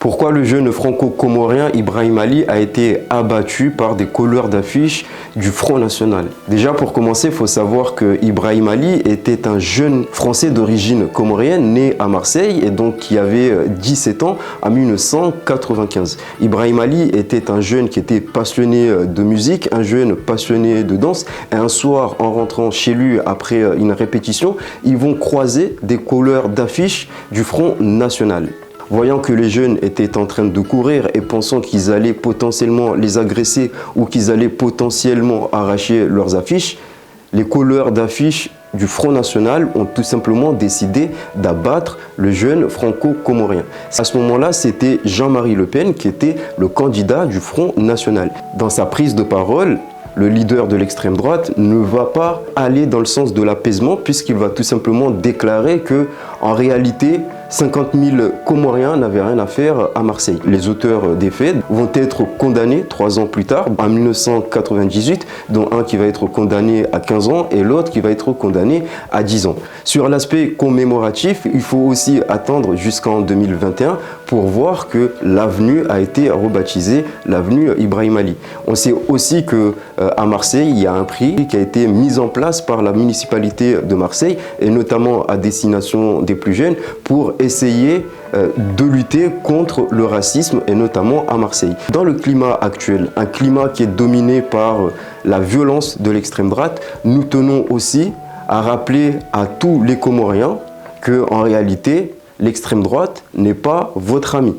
Pourquoi le jeune franco-comorien Ibrahim Ali a été abattu par des couleurs d'affiches du Front National? Déjà, pour commencer, il faut savoir que Ibrahim Ali était un jeune Français d'origine comorienne, né à Marseille et donc qui avait 17 ans en 1995. Ibrahim Ali était un jeune qui était passionné de musique, un jeune passionné de danse. Et un soir, en rentrant chez lui après une répétition, ils vont croiser des couleurs d'affiches du Front National. Voyant que les jeunes étaient en train de courir et pensant qu'ils allaient potentiellement les agresser ou qu'ils allaient potentiellement arracher leurs affiches, les couleurs d'affiches du Front National ont tout simplement décidé d'abattre le jeune franco-comorien. À ce moment-là, c'était Jean-Marie Le Pen qui était le candidat du Front National. Dans sa prise de parole, le leader de l'extrême droite ne va pas aller dans le sens de l'apaisement puisqu'il va tout simplement déclarer que, en réalité, 50 000 Comoriens n'avaient rien à faire à Marseille. Les auteurs des faits vont être condamnés 3 ans plus tard, en 1998, dont un qui va être condamné à 15 ans et l'autre qui va être condamné à 10 ans. Sur l'aspect commémoratif, il faut aussi attendre jusqu'en 2021 pour voir que l'avenue a été rebaptisée l'avenue Ibrahim Ali. On sait aussi qu'à Marseille, il y a un prix qui a été mis en place par la municipalité de Marseille et notamment à destination des plus jeunes pour essayer de lutter contre le racisme et notamment à Marseille. Dans le climat actuel, un climat qui est dominé par la violence de l'extrême droite, nous tenons aussi à rappeler à tous les Comoriens qu'en réalité, l'extrême droite n'est pas votre ami.